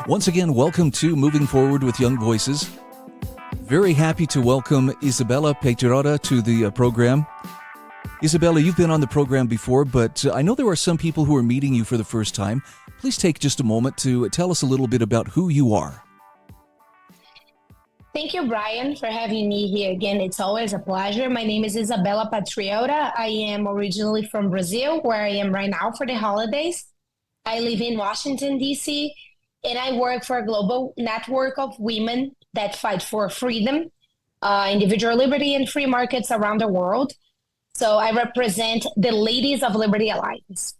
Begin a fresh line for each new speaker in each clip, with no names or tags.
Once again, welcome to Moving Forward with Young Voices. Very happy to welcome Izabela Patriota to the program. Izabela, you've been on the program before, but I know there are some people who are meeting you for the first time. Please take just a moment to tell us a little bit about who you are.
Thank you, Brian, for having me here again. It's always a pleasure. My name is Izabela Patriota. I am originally from Brazil, where I am right now for the holidays. I live in Washington, D.C., and I work for a global network of women that fight for freedom, individual liberty, and free markets around the world. So I represent the Ladies of Liberty Alliance.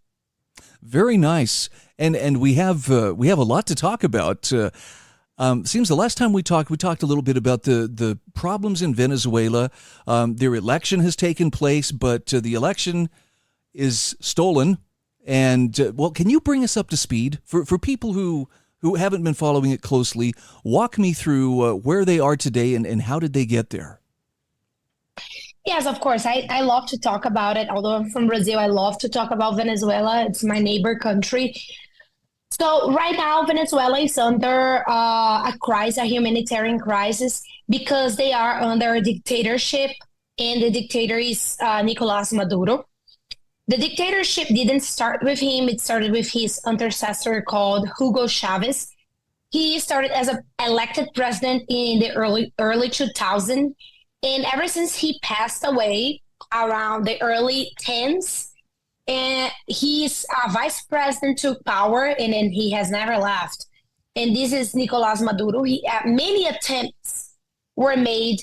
Very nice, and we have a lot to talk about. Seems the last time we talked a little bit about the problems in Venezuela. Their election has taken place, but the election is stolen. And well, can you bring us up to speed for people who haven't been following it closely? Walk me through where they are today and how did they get there?
Yes, of course. I love to talk about it. Although I'm from Brazil, I love to talk about Venezuela. It's my neighbor country. So right now, Venezuela is under a crisis, a humanitarian crisis, because they are under a dictatorship, and the dictator is Nicolás Maduro. The dictatorship didn't start with him. It started with his antecessor called Hugo Chavez. He started as an elected president in the early 2000s. And ever since he passed away around the early 10s, and his vice president took power, and then he has never left. And this is Nicolás Maduro. Many attempts were made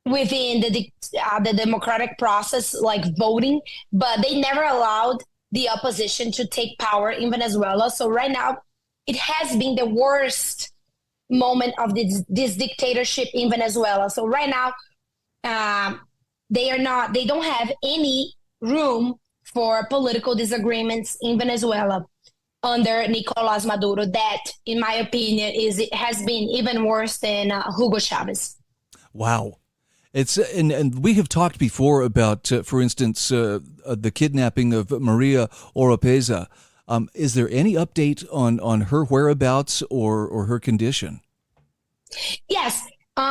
within the democratic process, like voting, but they never allowed the opposition to take power in Venezuela. So right now, it has been the worst moment of this dictatorship in Venezuela. So right now, they don't have any room for political disagreements in Venezuela under Nicolás Maduro. That, in my opinion, it has been even worse than Hugo Chavez.
Wow. It's and we have talked before about, for instance, the kidnapping of Maria Oropeza. Is there any update on her whereabouts or her condition?
Yes.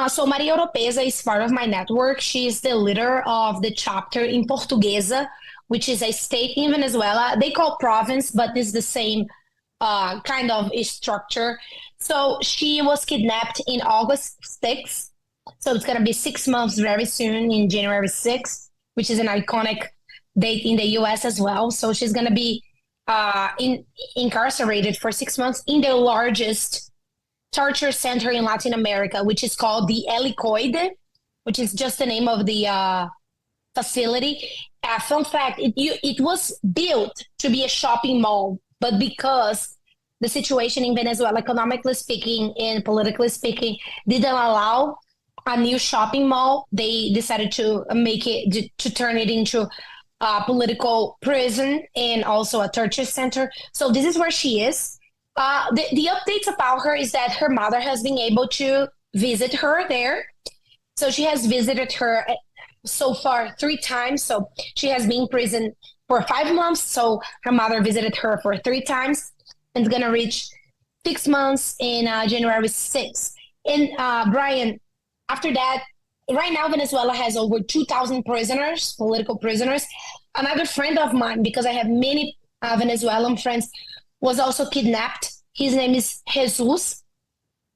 So Maria Oropeza is part of my network. She is the leader of the chapter in Portuguesa, which is a state in Venezuela. They call province, but it's the same kind of structure. So she was kidnapped in August 6th. So it's going to be 6 months very soon, in January 6th, which is an iconic date in the U.S. as well. So she's going to be incarcerated for 6 months in the largest torture center in Latin America, which is called the Helicoide, which is just the name of the facility. Fun fact, it was built to be a shopping mall, but because the situation in Venezuela, economically speaking and politically speaking, didn't allow a new shopping mall, they decided to turn it into a political prison and also a torture center. So this is where she is. The updates about her is that her mother has been able to visit her there. So she has visited her so far 3 times. So she has been in prison for 5 months. So her mother visited her for 3 times, and it's going to reach 6 months in January 6th. And Brian, after that, right now, Venezuela has over 2,000 prisoners, political prisoners. Another friend of mine, because I have many Venezuelan friends, was also kidnapped. His name is Jesus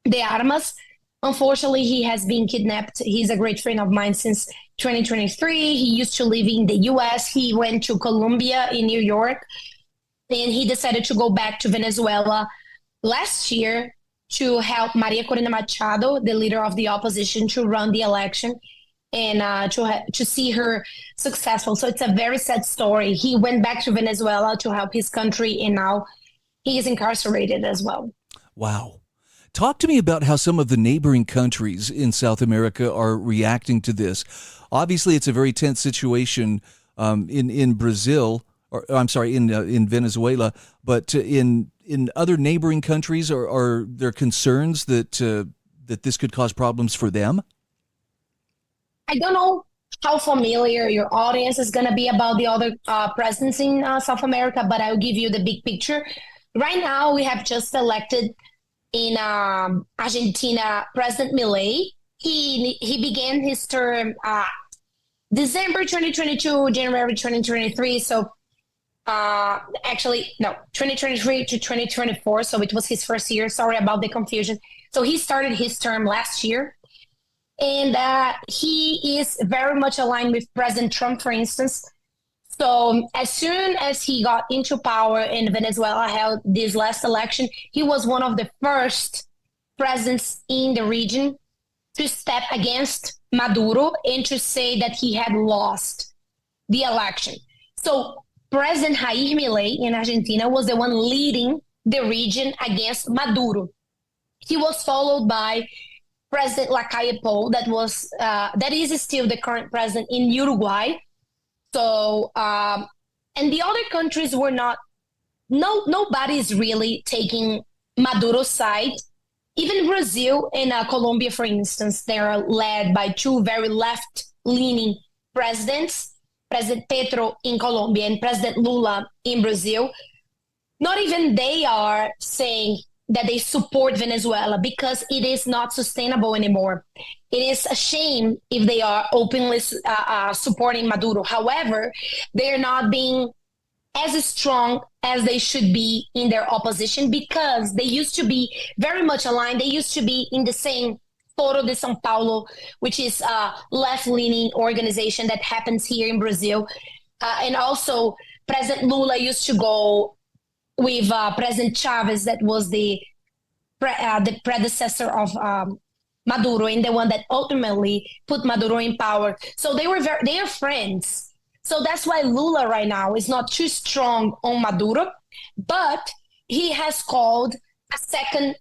de Armas. Unfortunately, he has been kidnapped. He's a great friend of mine since 2023. He used to live in the U.S. He went to Colombia in New York, and he decided to go back to Venezuela last year to help Maria Corina Machado, the leader of the opposition, to run the election and to see her successful. So it's a very sad story. He went back to Venezuela to help his country, and now he is incarcerated as well.
Wow. Talk to me about how some of the neighboring countries in South America are reacting to this. Obviously, it's a very tense situation in Brazil, or I'm sorry, in Venezuela, but in other neighboring countries, are there concerns that this could cause problems for them?
I don't know how familiar your audience is going to be about the other presidents in South America, but I'll give you the big picture. Right now, we have just elected in Argentina President Milei. He began his term December 2022, January 2023. So actually, no, 2023 to 2024. So it was his first year. Sorry about the confusion. So he started his term last year. And he is very much aligned with President Trump, for instance. So as soon as he got into power and Venezuela held this last election, he was one of the first presidents in the region to step against Maduro and to say that he had lost the election. So President Jair Milei in Argentina was the one leading the region against Maduro. He was followed by President Lacalle Pou, that is still the current president in Uruguay. So, and the other countries were not. Nobody's really taking Maduro's side. Even Brazil and Colombia, for instance, they are led by two very left-leaning presidents, President Petro in Colombia and President Lula in Brazil. Not even they are saying that they support Venezuela because it is not sustainable anymore. It is a shame if they are openly supporting Maduro. However, they are not being as strong as they should be in their opposition because they used to be very much aligned. They used to be in the same Foro de São Paulo, which is a left-leaning organization that happens here in Brazil. And also, President Lula used to go with President Chavez, that was the predecessor of Maduro and the one that ultimately put Maduro in power. So they are friends. So that's why Lula right now is not too strong on Maduro, but he has called a second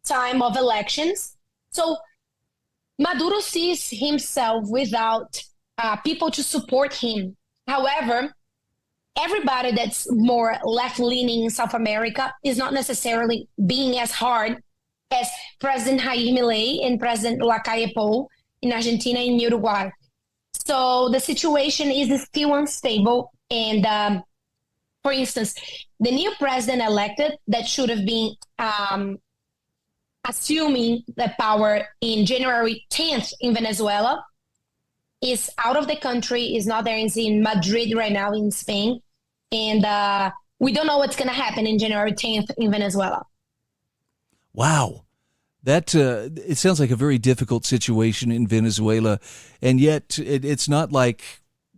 time of elections. So Maduro sees himself without people to support him. However, everybody that's more left-leaning in South America is not necessarily being as hard as President Jair Milei and President Lacalle Pou in Argentina and Uruguay. So the situation is still unstable. And for instance, the new president elected that should have been assuming the power in January 10th in Venezuela is out of the country, is not there, is in Madrid right now in Spain. And we don't know what's going to happen in January 10th in Venezuela.
Wow. That it sounds like a very difficult situation in Venezuela, and yet it's not like,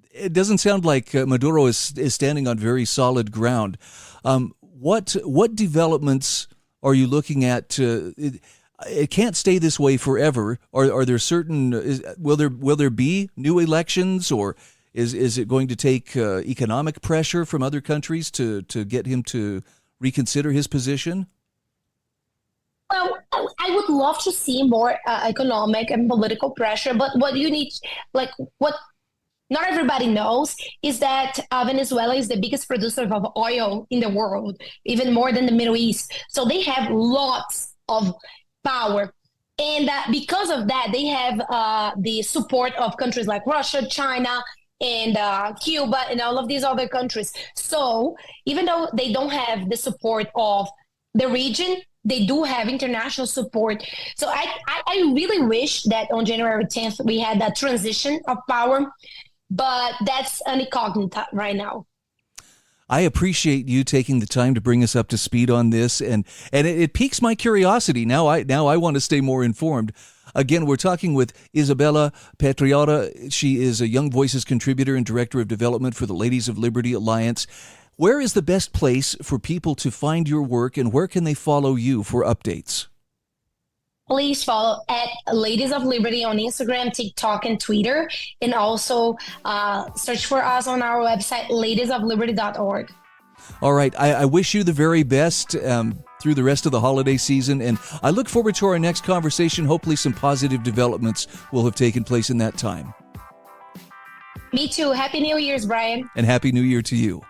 it doesn't sound like Maduro is standing on very solid ground. What developments are you looking at? It can't stay this way forever. Are there certain? Will there be new elections, or is it going to take economic pressure from other countries to get him to reconsider his position?
Well, I would love to see more economic and political pressure, but what you need, what not everybody knows, is that Venezuela is the biggest producer of oil in the world, even more than the Middle East. So they have lots of power. And because of that, they have the support of countries like Russia, China, and Cuba, and all of these other countries. So even though they don't have the support of the region, they do have international support. So I really wish that on January 10th, we had that transition of power, but that's uncognizant right now.
I appreciate you taking the time to bring us up to speed on this, and it piques my curiosity. Now I want to stay more informed. Again, we're talking with Izabela Patriota. She is a Young Voices contributor and director of development for the Ladies of Liberty Alliance. Where is the best place for people to find your work, and where can they follow you for updates?
Please follow at Ladies of Liberty on Instagram, TikTok, and Twitter. And also search for us on our website, ladiesofliberty.org.
All right. I wish you the very best through the rest of the holiday season. And I look forward to our next conversation. Hopefully some positive developments will have taken place in that time.
Me too. Happy New Year's, Brian.
And Happy New Year to you.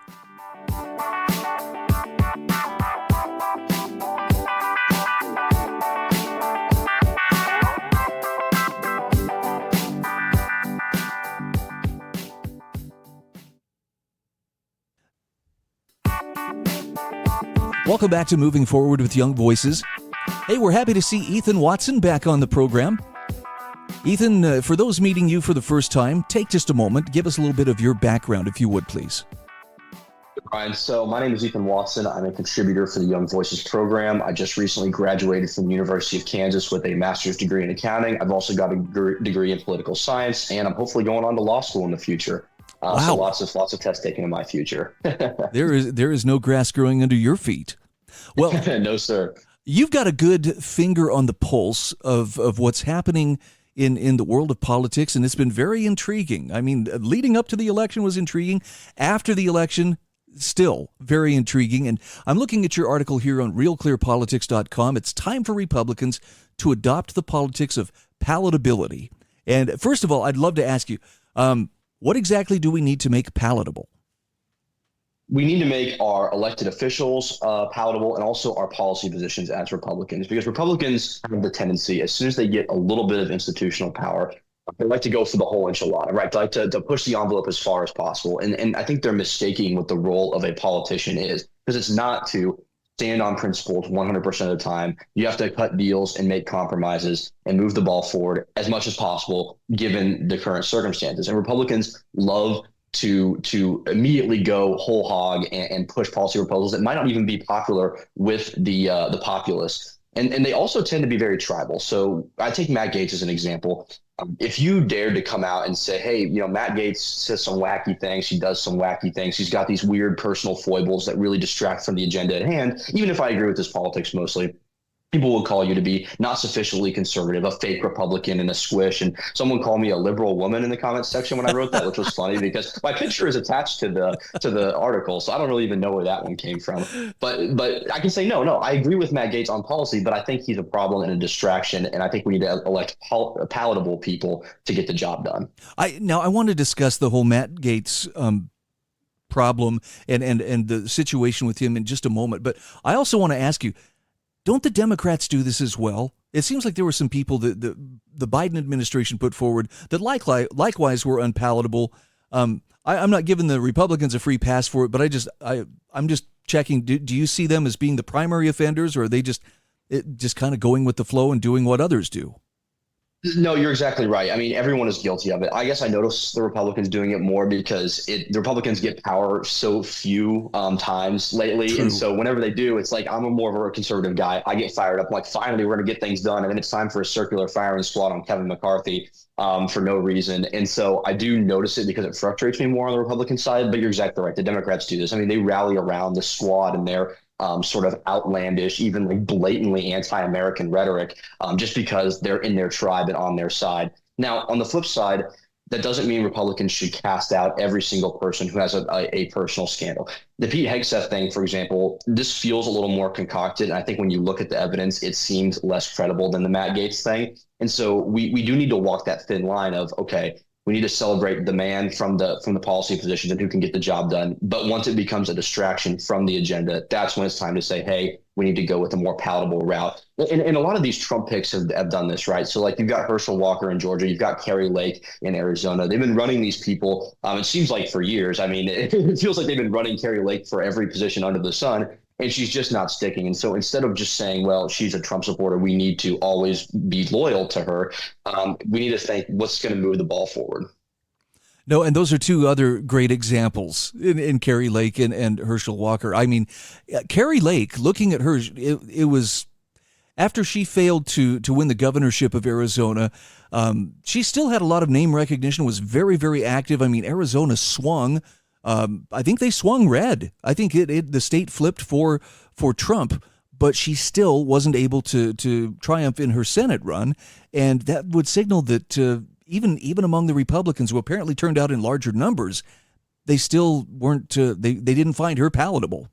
Welcome back to Moving Forward with Young Voices. Hey, we're happy to see Ethan Watson back on the program. Ethan, for those meeting you for the first time, take just a moment. Give us a little bit of your background, if you would, please.
Brian, so my name is Ethan Watson. I'm a contributor for the Young Voices program. I just recently graduated from the University of Kansas with a master's degree in accounting. I've also got a degree in political science, and I'm hopefully going on to law school in the future.
Wow.
So lots of tests taken in my future.
There is no grass growing under your feet. Well,
no, sir.
You've got a good finger on the pulse of what's happening in the world of politics, and it's been very intriguing. I mean, leading up to the election was intriguing. After the election, still very intriguing. And I'm looking at your article here on realclearpolitics.com. It's time for Republicans to adopt the politics of palatability. And first of all, I'd love to ask you, what exactly do we need to make palatable?
We need to make our elected officials palatable, and also our policy positions as Republicans, because Republicans have the tendency, as soon as they get a little bit of institutional power, they like to go for the whole enchilada, right? They like to push the envelope as far as possible. And I think they're mistaking what the role of a politician is, because it's not to stand on principles 100% of the time. You have to cut deals and make compromises and move the ball forward as much as possible, given the current circumstances. And Republicans love to immediately go whole hog and push policy proposals that might not even be popular with the populace. And they also tend to be very tribal. So I take Matt Gaetz as an example. If you dared to come out and say, hey, Matt Gaetz says some wacky things, he does some wacky things, he's got these weird personal foibles that really distract from the agenda at hand, even if I agree with his politics mostly, people will call you to be not sufficiently conservative, a fake Republican and a squish. And someone called me a liberal woman in the comments section when I wrote that, which was funny because my picture is attached to the article. So I don't really even know where that one came from. But I can say, no, I agree with Matt Gaetz on policy, but I think he's a problem and a distraction. And I think we need to elect palatable people to get the job done.
Now, I want to discuss the whole Matt Gaetz problem and the situation with him in just a moment. But I also want to ask you, don't the Democrats do this as well? It seems like there were some people that the Biden administration put forward that likewise were unpalatable. I'm not giving the Republicans a free pass for it, but I'm just checking. Do you see them as being the primary offenders, or are they just kind of going with the flow and doing what others do?
No, you're exactly right. I mean, everyone is guilty of it. I guess I notice the Republicans doing it more because the Republicans get power so few times lately.
True.
And so whenever they do, it's like, I'm more of a conservative guy. I get fired up. Like, finally, we're going to get things done. And then it's time for a circular firing squad on Kevin McCarthy for no reason. And so I do notice it because it frustrates me more on the Republican side. But you're exactly right. The Democrats do this. I mean, they rally around the squad and their sort of outlandish, even like blatantly anti-American rhetoric, just because they're in their tribe and on their side. Now, on the flip side, that doesn't mean Republicans should cast out every single person who has a personal scandal. The Pete Hegseth thing, for example, this feels a little more concocted. And I think when you look at the evidence, it seems less credible than the Matt Gaetz thing. And so we do need to walk that thin line of, okay, we need to celebrate the man from the policy positions and who can get the job done. But once it becomes a distraction from the agenda, that's when it's time to say, hey, we need to go with a more palatable route. And a lot of these Trump picks have done this, right? So like you've got Herschel Walker in Georgia, you've got Kerry Lake in Arizona. They've been running these people, it seems like for years. I mean, it feels like they've been running Kerry Lake for every position under the sun. And she's just not sticking. And so instead of just saying, well, she's a Trump supporter, we need to always be loyal to her. We need to think what's going to move the ball forward.
No, and those are two other great examples in Kerry Lake and Herschel Walker. I mean, Kerry Lake, looking at her, it was after she failed to win the governorship of Arizona. She still had a lot of name recognition, was very, very active. I mean, Arizona swung. I think they swung red. I think the state flipped for Trump, but she still wasn't able to triumph in her Senate run. And that would signal that even among the Republicans, who apparently turned out in larger numbers, they still weren't, they didn't find her palatable.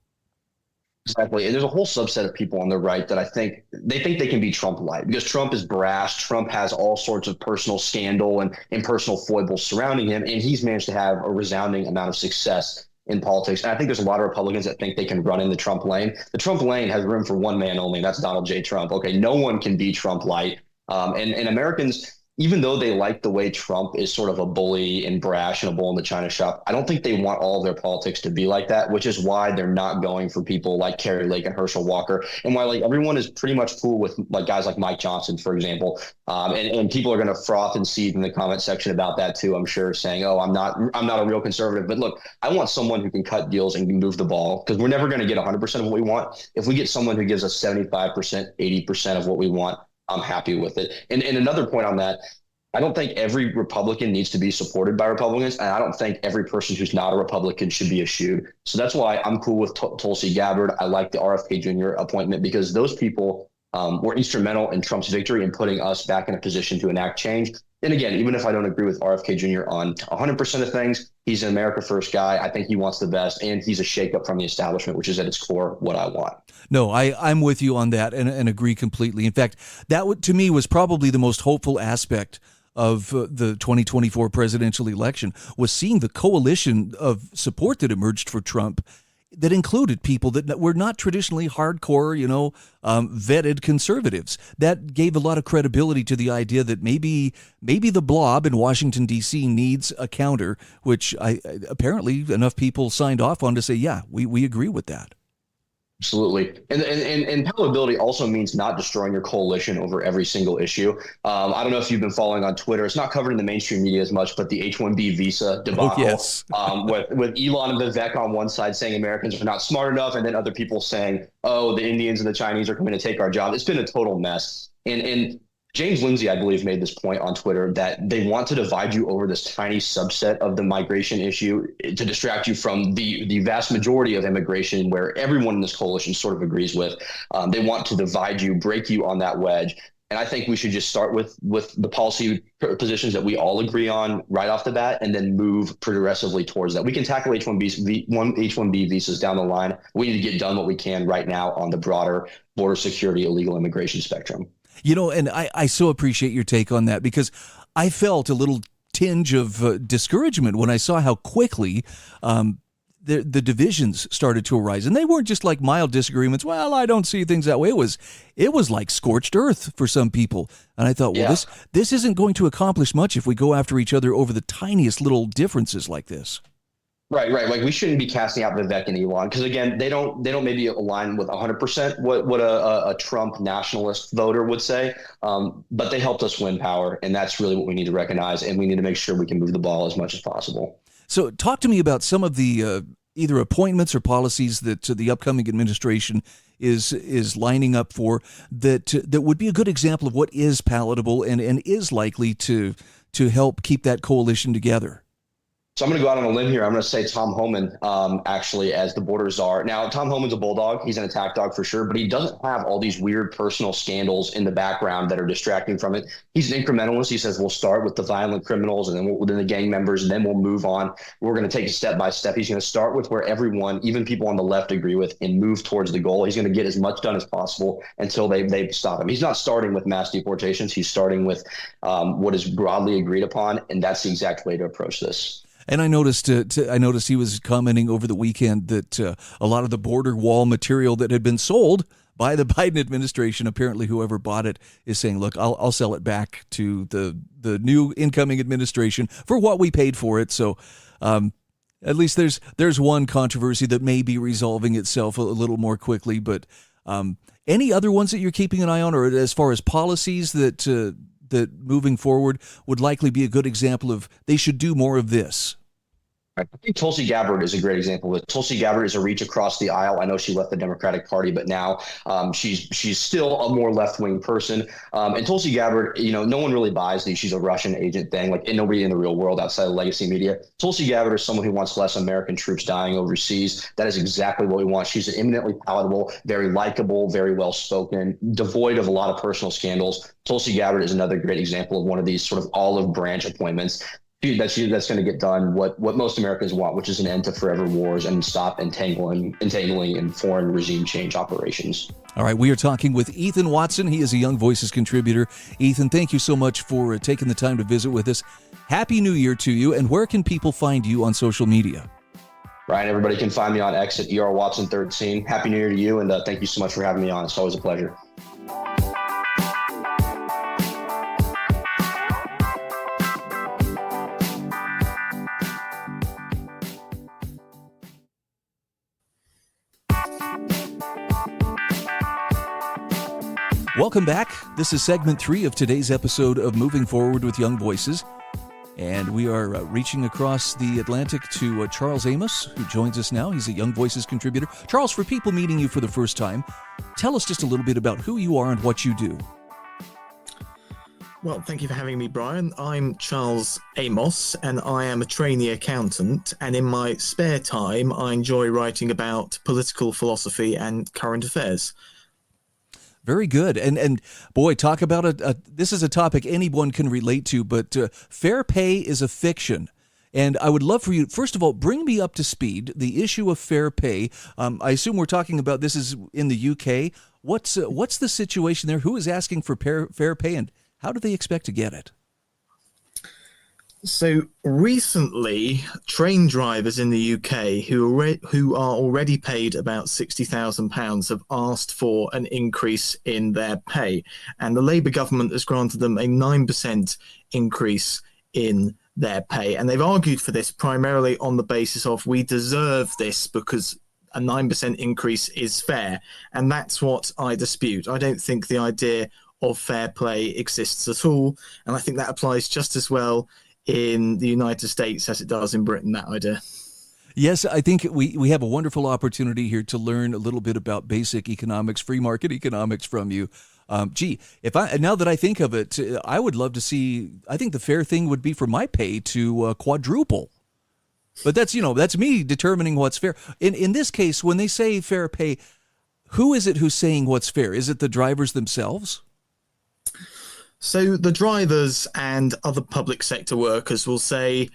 Exactly. And there's a whole subset of people on the right that I think they can be Trump light because Trump is brash. Trump has all sorts of personal scandal and personal foibles surrounding him. And he's managed to have a resounding amount of success in politics. And I think there's a lot of Republicans that think they can run in the Trump lane. The Trump lane has room for one man only, and that's Donald J. Trump. Okay, no one can be Trump light. And Americans, even though they like the way Trump is sort of a bully and brash and a bull in the China shop, I don't think they want all of their politics to be like that, which is why they're not going for people like Kerry Lake and Herschel Walker, and why like everyone is pretty much cool with like guys like Mike Johnson, for example. And people are going to froth and seethe in the comment section about that too, I'm sure, saying, "Oh, I'm not a real conservative." But look, I want someone who can cut deals and can move the ball, because we're never going to get 100% of what we want. If we get someone who gives us 75%, 80% of what we want, I'm happy with it. And another point on that, I don't think every Republican needs to be supported by Republicans, and I don't think every person who's not a Republican should be eschewed. So that's why I'm cool with Tulsi Gabbard. I like the RFK Jr. appointment, because those people were instrumental in Trump's victory and putting us back in a position to enact change. And again, even if I don't agree with RFK Jr. on 100% of things, he's an America First guy. I think he wants the best, and he's a shakeup from the establishment, which is at its core what I want.
No, I'm with you on that and agree completely. In fact, that to me was probably the most hopeful aspect of the 2024 presidential election, was seeing the coalition of support that emerged for Trump that included people that were not traditionally hardcore, vetted conservatives. That gave a lot of credibility to the idea that maybe the blob in Washington, D.C. needs a counter, which apparently enough people signed off on to say, yeah, we agree with that.
Absolutely. And palatability also means not destroying your coalition over every single issue. I don't know if you've been following on Twitter. It's not covered in the mainstream media as much, but the H-1B visa debacle,
yes.
with Elon and Vivek on one side saying Americans are not smart enough, and then other people saying, oh, the Indians and the Chinese are coming to take our job. It's been a total mess. And James Lindsay, I believe, made this point on Twitter that they want to divide you over this tiny subset of the migration issue to distract you from the vast majority of immigration, where everyone in this coalition sort of agrees with. They want to divide you, break you on that wedge. And I think we should just start with the policy positions that we all agree on right off the bat, and then move progressively towards that. We can tackle H-1B visas down the line. We need to get done what we can right now on the broader border security, illegal immigration spectrum.
And I so appreciate your take on that, because I felt a little tinge of discouragement when I saw how quickly the divisions started to arise. And they weren't just like mild disagreements. Well, I don't see things that way. It was like scorched earth for some people. And I thought, well, this isn't going to accomplish much if we go after each other over the tiniest little differences like this.
Right. Like, we shouldn't be casting out Vivek and Elon, because again, they don't maybe align with 100% what a Trump nationalist voter would say, but they helped us win power, and that's really what we need to recognize, and we need to make sure we can move the ball as much as possible.
So, talk to me about some of the either appointments or policies that the upcoming administration is lining up for that would be a good example of what is palatable and is likely to help keep that coalition together.
So I'm going to go out on a limb here. I'm going to say Tom Homan, actually, as the border czar. Now, Tom Homan's a bulldog. He's an attack dog for sure, but he doesn't have all these weird personal scandals in the background that are distracting from it. He's an incrementalist. He says, we'll start with the violent criminals, and then the gang members, and then we'll move on. We're going to take it step by step. He's going to start with where everyone, even people on the left, agree with, and move towards the goal. He's going to get as much done as possible until they stop him. He's not starting with mass deportations. He's starting with what is broadly agreed upon, and that's the exact way to approach this.
And I noticed he was commenting over the weekend that a lot of the border wall material that had been sold by the Biden administration, apparently whoever bought it is saying, look, I'll sell it back to the new incoming administration for what we paid for it. So at least there's one controversy that may be resolving itself a little more quickly. But any other ones that you're keeping an eye on, or as far as policies that moving forward would likely be a good example of they should do more of this?
I think Tulsi Gabbard is a great example of it. Tulsi Gabbard is a reach across the aisle. I know she left the Democratic Party, but now she's still a more left-wing person. And Tulsi Gabbard, no one really buys the she's a Russian agent thing, and nobody in the real world outside of legacy media. Tulsi Gabbard is someone who wants less American troops dying overseas. That is exactly what we want. She's eminently palatable, very likable, very well-spoken, devoid of a lot of personal scandals. Tulsi Gabbard is another great example of one of these sort of olive branch appointments that's going to get done what most Americans want, which is an end to forever wars and stop entangling in foreign regime change operations.
All right, we are talking with Ethan Watson. He is a Young Voices contributor. Ethan, thank you so much for taking the time to visit with us. Happy New Year to you, and where can people find you on social media?
Ryan, everybody can find me on X at ERWatson13. Happy New Year to you, and thank you so much for having me on. It's always a pleasure.
Welcome back. This is segment 3 of today's episode of Moving Forward with Young Voices. And we are reaching across the Atlantic to Charles Amos, who joins us now. He's a Young Voices contributor. Charles, for people meeting you for the first time, tell us just a little bit about who you are and what you do.
Well, thank you for having me, Brian. I'm Charles Amos, and I am a trainee accountant. And in my spare time, I enjoy writing about political philosophy and current affairs.
Very good. And boy, talk about this is a topic anyone can relate to, but fair pay is a fiction. And I would love for you, first of all, bring me up to speed, the issue of fair pay. I assume we're talking about this is in the UK. What's the situation there? Who is asking for fair pay, and how do they expect to get it?
So recently, train drivers in the UK who are already paid about £60,000 have asked for an increase in their pay, and the Labour government has granted them a 9% increase in their pay. And they've argued for this primarily on the basis of we deserve this because a 9% increase is fair. And that's what I dispute. I don't think the idea of fair play exists at all. And I think that applies just as well in the United States as it does in Britain, that idea.
Yes, I think we have a wonderful opportunity here to learn a little bit about basic economics, free market economics from you. Now that I think of it, I would love to see, I think the fair thing would be for my pay to quadruple. But that's me determining what's fair. In this case, when they say fair pay, who is it who's saying what's fair? Is it the drivers themselves?
So the drivers and other public sector workers will say,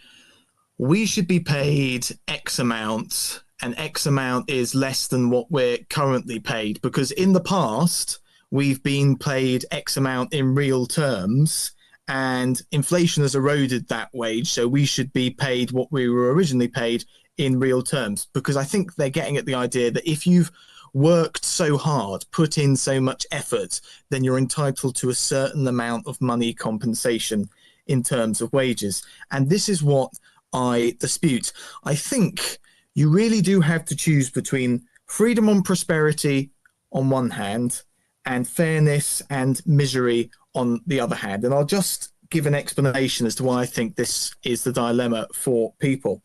we should be paid X amount, and X amount is less than what we're currently paid, because in the past, we've been paid X amount in real terms, and inflation has eroded that wage, so we should be paid what we were originally paid in real terms. Because I think they're getting at the idea that if you've worked so hard, put in so much effort, then you're entitled to a certain amount of money compensation in terms of wages. And this is what I dispute. I think you really do have to choose between freedom and prosperity on one hand and fairness and misery on the other hand. And I'll just give an explanation as to why I think this is the dilemma for people.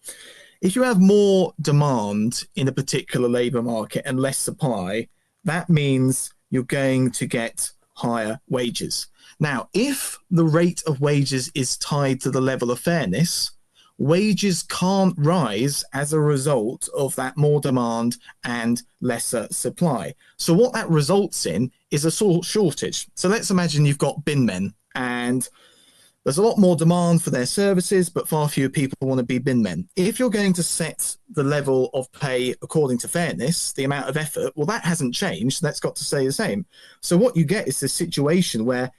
If you have more demand in a particular labour market and less supply, that means you're going to get higher wages. Now, if the rate of wages is tied to the level of fairness, wages can't rise as a result of that more demand and lesser supply. So what that results in is a shortage. So let's imagine you've got bin men, and there's a lot more demand for their services, but far fewer people want to be bin men. If you're going to set the level of pay according to fairness, the amount of effort, well, that hasn't changed. That's got to stay the same. So what you get is this situation where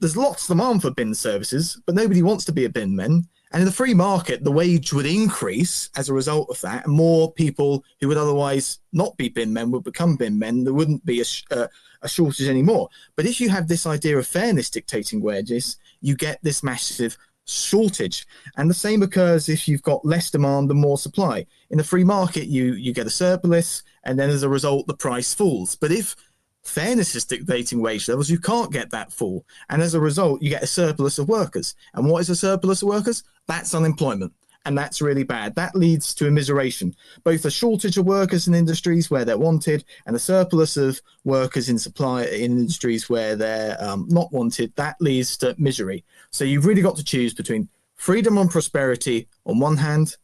there's lots of demand for bin services, but nobody wants to be a bin man. And in the free market, the wage would increase as a result of that. And more people who would otherwise not be bin men would become bin men. There wouldn't be a shortage anymore. But if you have this idea of fairness dictating wages, you get this massive shortage. And the same occurs if you've got less demand and more supply. In the free market, you get a surplus, and then as a result, the price falls. But if fairness is dictating wage levels, you can't get that fall. And as a result, you get a surplus of workers. And what is a surplus of workers? That's unemployment. And that's really bad. That leads to immiseration, both a shortage of workers in industries where they're wanted and a surplus of workers in supply in industries where they're not wanted. That leads to misery. So you've really got to choose between freedom and prosperity on one hand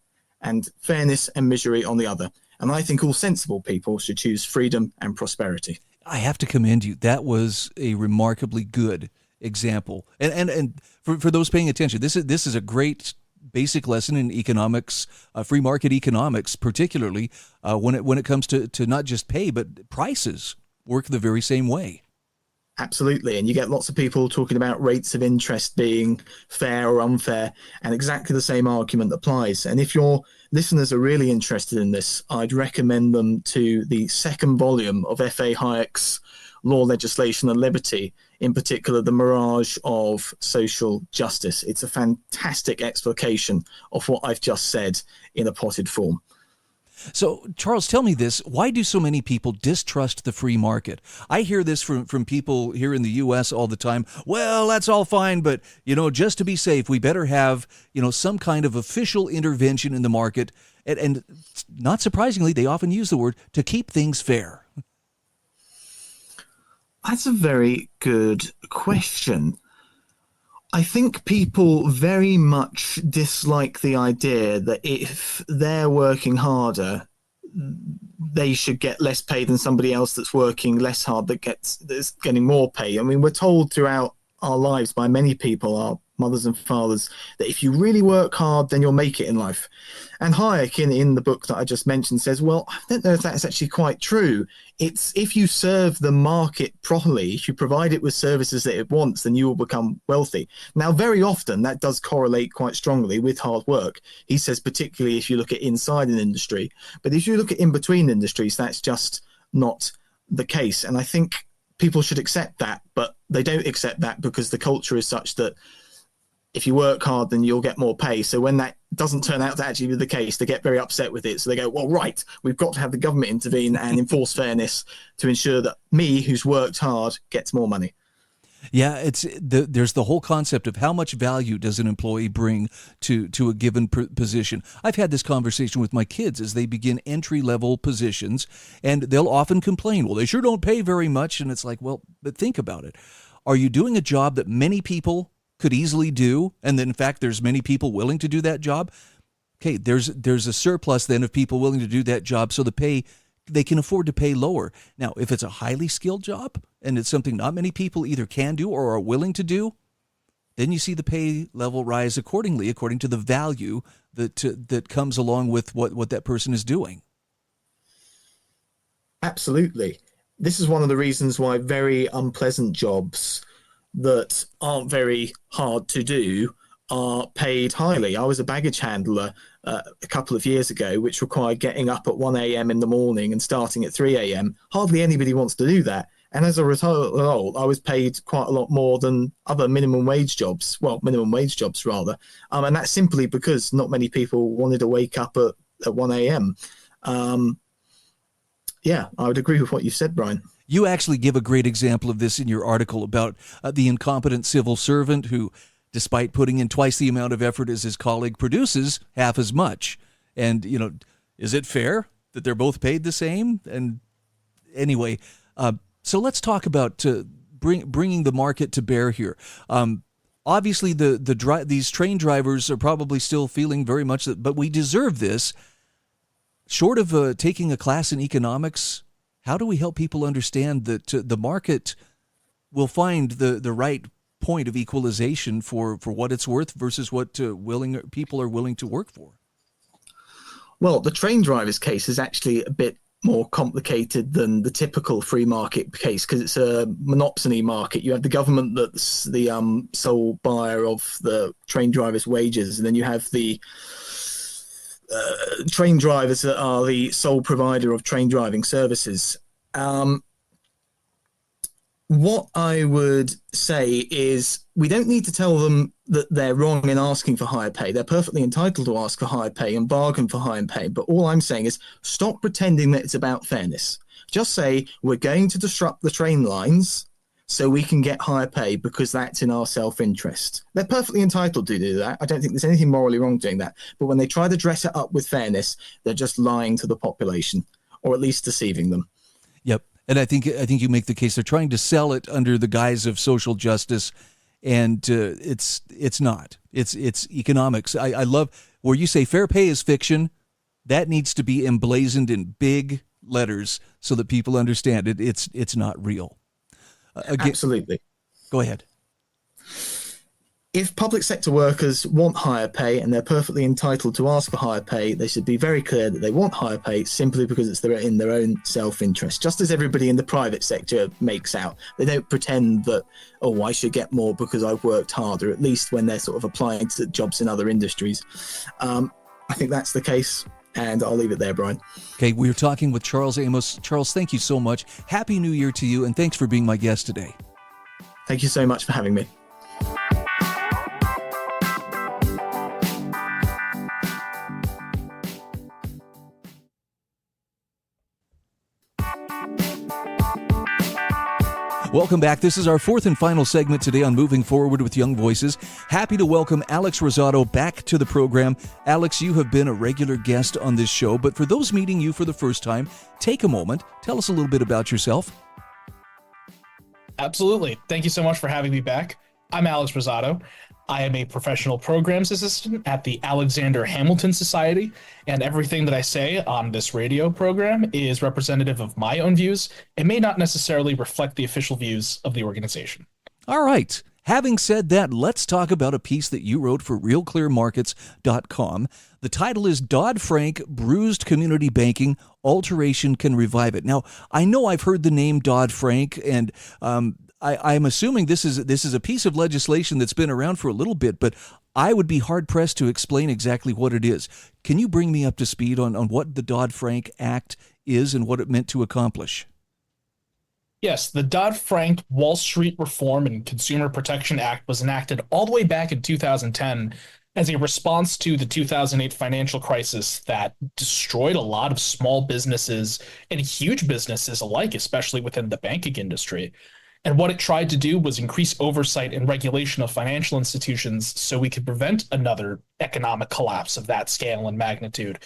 and fairness and misery on the other. And I think all sensible people should choose freedom and prosperity.
I have to commend you. That was a remarkably good example. And for those paying attention, this is a great basic lesson in economics, free market economics, particularly when it comes to not just pay, but prices work the very same way.
Absolutely. And you get lots of people talking about rates of interest being fair or unfair, and exactly the same argument applies. And if your listeners are really interested in this, I'd recommend them to the second volume of F.A. Hayek's Law, Legislation and Liberty, in particular, The Mirage of Social Justice. It's a fantastic explication of what I've just said in a potted form.
So, Charles, tell me this. Why do so many people distrust the free market? I hear this from people here in the U.S. all the time. Well, that's all fine, but, just to be safe, we better have, some kind of official intervention in the market. And not surprisingly, they often use the word to keep things fair.
That's a very good question. I think people very much dislike the idea that if they're working harder, they should get less pay than somebody else that's working less hard that's getting more pay. I mean, we're told throughout our lives by many people, our mothers and fathers, that if you really work hard, then you'll make it in life. And Hayek, in the book that I just mentioned, says, well, I don't know if that's actually quite true. It's if you serve the market properly, if you provide it with services that it wants, then you will become wealthy. Now, very often that does correlate quite strongly with hard work. He says, particularly if you look at inside an industry. But if you look at in between industries, that's just not the case. And I think people should accept that, but they don't accept that because the culture is such that if you work hard, then you'll get more pay. So when that doesn't turn out to actually be the case, they get very upset with it. So they go, well, right, we've got to have the government intervene and enforce fairness to ensure that me, who's worked hard, gets more money.
Yeah, there's the whole concept of how much value does an employee bring to a given position. I've had this conversation with my kids as they begin entry-level positions, and they'll often complain, well, they sure don't pay very much. And it's like, well, but think about it. Are you doing a job that many people could easily do, and then in fact there's many people willing to do that job? Okay, there's a surplus then of people willing to do that job, so they can afford to pay lower. Now, if it's a highly skilled job and it's something not many people either can do or are willing to do, then you see the pay level rise accordingly, according to the value that comes along with what that person is doing.
Absolutely. This is one of the reasons why very unpleasant jobs that aren't very hard to do are paid highly. I was a baggage handler a couple of years ago, which required getting up at 1 a.m. in the morning and starting at 3 a.m. Hardly anybody wants to do that. And as a result, I was paid quite a lot more than other minimum wage jobs rather. And that's simply because not many people wanted to wake up at 1 a.m. Yeah, I would agree with what you said, Brian.
You actually give a great example of this in your article about the incompetent civil servant who, despite putting in twice the amount of effort as his colleague, produces half as much. And, is it fair that they're both paid the same? And anyway, so let's talk about bringing the market to bear here. Obviously, these train drivers are probably still feeling very much that, but we deserve this. Short of taking a class in economics, how do we help people understand that the market will find the right point of equalization for what it's worth versus what people are willing to work for?
Well, the train driver's case is actually a bit more complicated than the typical free market case because it's a monopsony market. You have the government that's the sole buyer of the train drivers' wages, and then you have the train drivers that are the sole provider of train driving services. What I would say is we don't need to tell them that they're wrong in asking for higher pay. They're perfectly entitled to ask for higher pay and bargain for higher pay. But all I'm saying is stop pretending that it's about fairness. Just say we're going to disrupt the train lines so we can get higher pay because that's in our self-interest. They're perfectly entitled to do that. I don't think there's anything morally wrong doing that. But when they try to dress it up with fairness, they're just lying to the population, or at least deceiving them.
Yep. And I think you make the case they're trying to sell it under the guise of social justice, and it's not. It's economics. I love where you say fair pay is fiction. That needs to be emblazoned in big letters so that people understand it. It's not real. Again,
absolutely.
Go ahead.
If public sector workers want higher pay and they're perfectly entitled to ask for higher pay, they should be very clear that they want higher pay simply because it's in their own self-interest, just as everybody in the private sector makes out. They don't pretend that, oh, I should get more because I've worked harder, at least when they're sort of applying to jobs in other industries. I think that's the case, and I'll leave it there, Brian.
Okay, we're talking with Charles Amos. Charles, thank you so much. Happy New Year to you, and thanks for being my guest today.
Thank you so much for having me.
Welcome back. This is our fourth and final segment today on Moving Forward with Young Voices. Happy to welcome Alex Rosado back to the program. Alex, you have been a regular guest on this show, but for those meeting you for the first time, take a moment. Tell us a little bit about yourself.
Absolutely. Thank you so much for having me back. I'm Alex Rosado. I am a professional programs assistant at the Alexander Hamilton Society, and everything that I say on this radio program is representative of my own views and may not necessarily reflect the official views of the organization.
All right. Having said that, let's talk about a piece that you wrote for RealClearMarkets.com. The title is Dodd-Frank Bruised Community Banking, Alteration Can Revive It. Now, I know I've heard the name Dodd-Frank, and I'm assuming this is a piece of legislation that's been around for a little bit, but I would be hard-pressed to explain exactly what it is. Can you bring me up to speed on what the Dodd-Frank Act is and what it meant to accomplish?
Yes, the Dodd-Frank Wall Street Reform and Consumer Protection Act was enacted all the way back in 2010 as a response to the 2008 financial crisis that destroyed a lot of small businesses and huge businesses alike, especially within the banking industry. And what it tried to do was increase oversight and regulation of financial institutions so we could prevent another economic collapse of that scale and magnitude.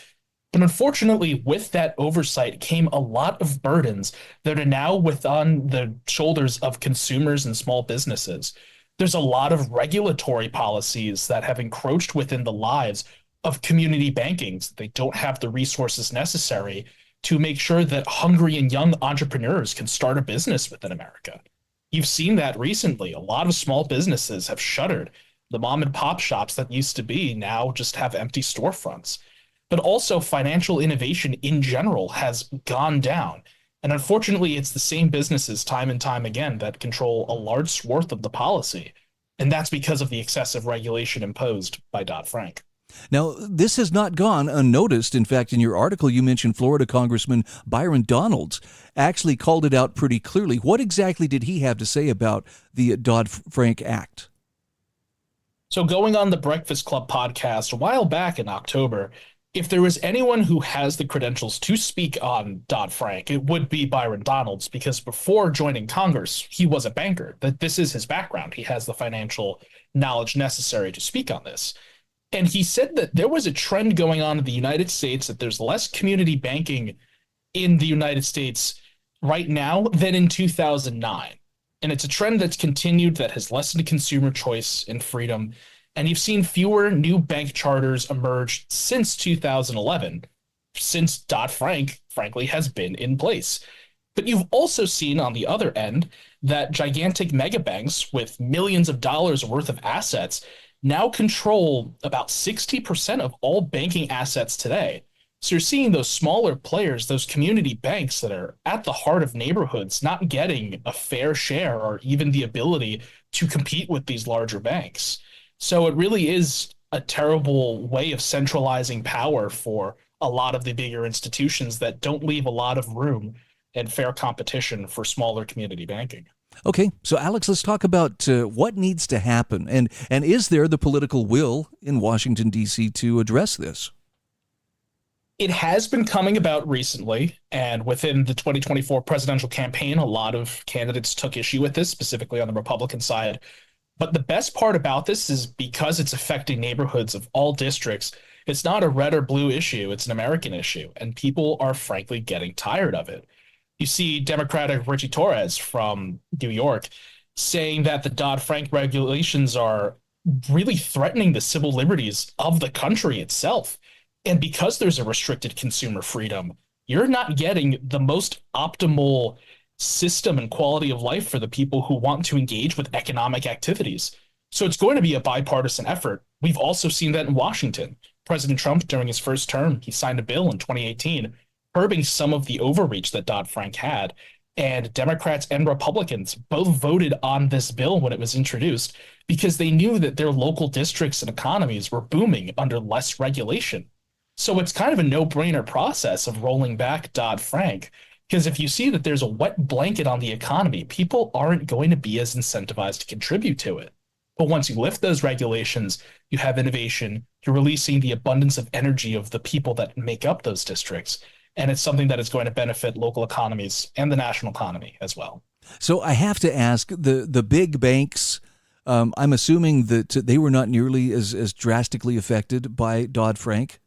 But unfortunately, with that oversight came a lot of burdens that are now on the shoulders of consumers and small businesses. There's a lot of regulatory policies that have encroached within the lives of community bankings. They don't have the resources necessary to make sure that hungry and young entrepreneurs can start a business within America. You've seen that recently. A lot of small businesses have shuttered. The mom and pop shops that used to be now just have empty storefronts. But also financial innovation in general has gone down. And unfortunately, it's the same businesses time and time again that control a large swath of the policy. And that's because of the excessive regulation imposed by Dodd-Frank.
Now, this has not gone unnoticed. In fact, in your article, you mentioned Florida Congressman Byron Donalds actually called it out pretty clearly. What exactly did he have to say about the Dodd-Frank Act?
So going on the Breakfast Club podcast a while back in October, if there was anyone who has the credentials to speak on Dodd-Frank, it would be Byron Donalds, because before joining Congress, he was a banker. That this is his background. He has the financial knowledge necessary to speak on this. And he said that there was a trend going on in the United States that there's less community banking in the United States right now than in 2009. And it's a trend that's continued that has lessened consumer choice and freedom. And you've seen fewer new bank charters emerge since 2011, since Dodd-Frank, frankly, has been in place. But you've also seen on the other end that gigantic mega banks with millions of dollars worth of assets now control about 60% of all banking assets today. So you're seeing those smaller players, those community banks that are at the heart of neighborhoods, not getting a fair share or even the ability to compete with these larger banks. So it really is a terrible way of centralizing power for a lot of the bigger institutions that don't leave a lot of room and fair competition for smaller community banking.
Okay, so Alex, let's talk about what needs to happen, and is there the political will in Washington, D.C. to address this?
It has been coming about recently, and within the 2024 presidential campaign, a lot of candidates took issue with this, specifically on the Republican side. But the best part about this is because it's affecting neighborhoods of all districts, it's not a red or blue issue, it's an American issue, and people are frankly getting tired of it. You see Democratic Richie Torres from New York saying that the Dodd-Frank regulations are really threatening the civil liberties of the country itself. And because there's a restricted consumer freedom, you're not getting the most optimal system and quality of life for the people who want to engage with economic activities. So it's going to be a bipartisan effort. We've also seen that in Washington. President Trump, during his first term, he signed a bill in 2018 curbing some of the overreach that Dodd-Frank had. And Democrats and Republicans both voted on this bill when it was introduced because they knew that their local districts and economies were booming under less regulation. So it's kind of a no-brainer process of rolling back Dodd-Frank, because if you see that there's a wet blanket on the economy, people aren't going to be as incentivized to contribute to it. But once you lift those regulations, you have innovation, you're releasing the abundance of energy of the people that make up those districts. And it's something that is going to benefit local economies and the national economy as well.
So I have to ask, the big banks, I'm assuming that they were not nearly as drastically affected by Dodd-Frank?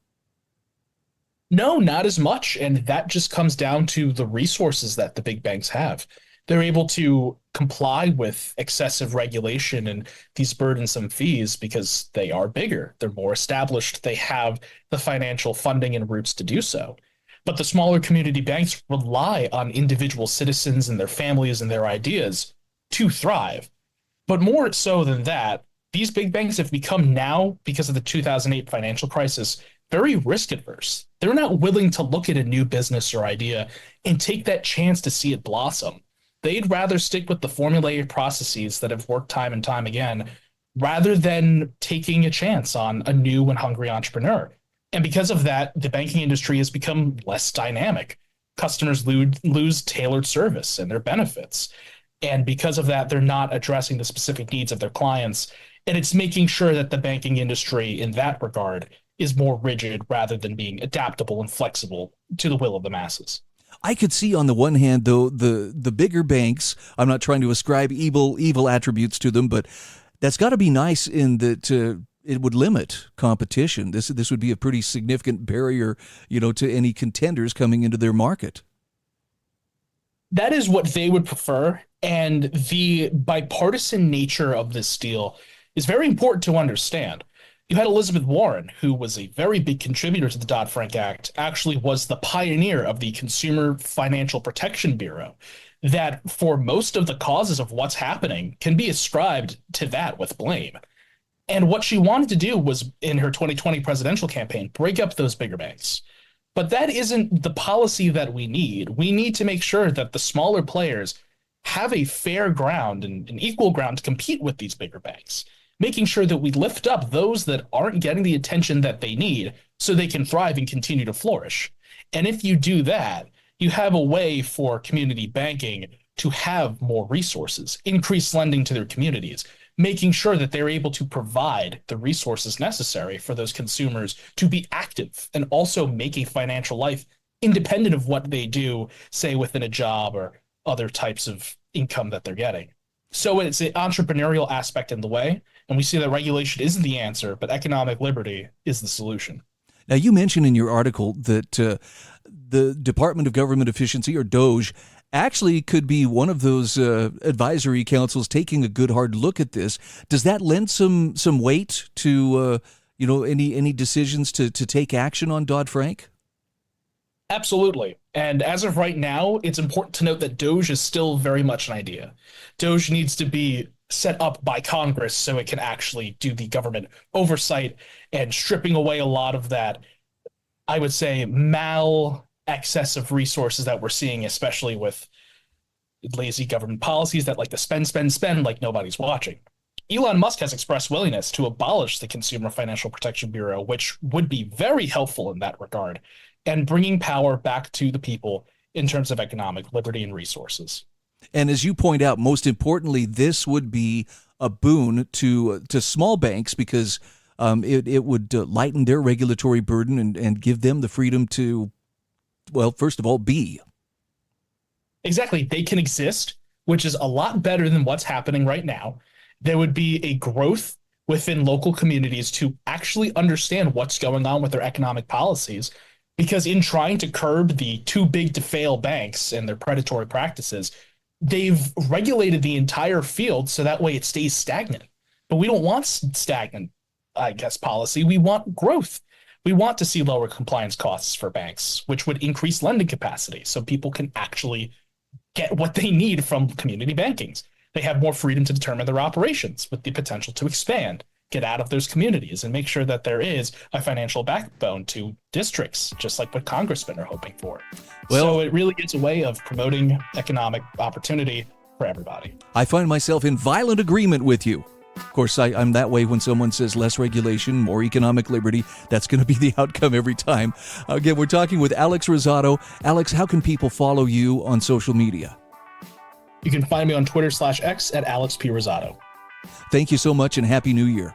No, not as much. And that just comes down to the resources that the big banks have. They're able to comply with excessive regulation and these burdensome fees because they are bigger. They're more established. They have the financial funding and roots to do so. But the smaller community banks rely on individual citizens and their families and their ideas to thrive. But more so than that, these big banks have become now, because of the 2008 financial crisis, very risk adverse. They're not willing to look at a new business or idea and take that chance to see it blossom. They'd rather stick with the formulaic processes that have worked time and time again, rather than taking a chance on a new and hungry entrepreneur. And because of that, the banking industry has become less dynamic. Customers lose tailored service and their benefits. And because of that, they're not addressing the specific needs of their clients. And it's making sure that the banking industry in that regard is more rigid rather than being adaptable and flexible to the will of the masses.
I could see on the one hand, though, the bigger banks, I'm not trying to ascribe evil attributes to them, but that's got to be nice in that it would limit competition. This would be a pretty significant barrier, to any contenders coming into their market.
That is what they would prefer. And the bipartisan nature of this deal is very important to understand. You had Elizabeth Warren, who was a very big contributor to the Dodd-Frank Act, actually was the pioneer of the Consumer Financial Protection Bureau, that for most of the causes of what's happening can be ascribed to that with blame. And what she wanted to do was, in her 2020 presidential campaign, break up those bigger banks. But that isn't the policy that we need. We need to make sure that the smaller players have a fair ground and an equal ground to compete with these bigger banks, making sure that we lift up those that aren't getting the attention that they need so they can thrive and continue to flourish. And if you do that, you have a way for community banking to have more resources, increase lending to their communities, making sure that they're able to provide the resources necessary for those consumers to be active and also make a financial life independent of what they do, say within a job or other types of income that they're getting. So it's an entrepreneurial aspect in the way, and we see that regulation isn't the answer, but economic liberty is the solution.
Now, you mentioned in your article that the Department of Government Efficiency, or DOGE, actually could be one of those advisory councils taking a good hard look at this. Does that lend some weight to any decisions to take action on Dodd-Frank?
Absolutely. And as of right now, it's important to note that DOGE is still very much an idea. DOGE needs to be set up by Congress so it can actually do the government oversight and stripping away a lot of that, I would say, excess of resources that we're seeing, especially with lazy government policies that like to spend like nobody's watching. Elon Musk has expressed willingness to abolish the Consumer Financial Protection Bureau, which would be very helpful in that regard, and bringing power back to the people in terms of economic liberty and resources.
And as you point out, most importantly, this would be a boon to small banks because it would lighten their regulatory burden and give them the freedom to, well, first of all, be.
Exactly. They can exist, which is a lot better than what's happening right now. There would be a growth within local communities to actually understand what's going on with their economic policies, because in trying to curb the too big to fail banks and their predatory practices, they've regulated the entire field so that way it stays stagnant. But we don't want stagnant, policy. We want growth. We want to see lower compliance costs for banks, which would increase lending capacity so people can actually get what they need from community bankings. They have more freedom to determine their operations with the potential to expand, get out of those communities, and make sure that there is a financial backbone to districts, just like what congressmen are hoping for. Well, so it really is a way of promoting economic opportunity for everybody.
I find myself in violent agreement with you. Of course, I'm that way when someone says less regulation, more economic liberty. That's going to be the outcome every time. Again, we're talking with Alex Rosado. Alex, how can people follow you on social media?
You can find me on Twitter/X at Alex P. Rosado.
Thank you so much and Happy New Year.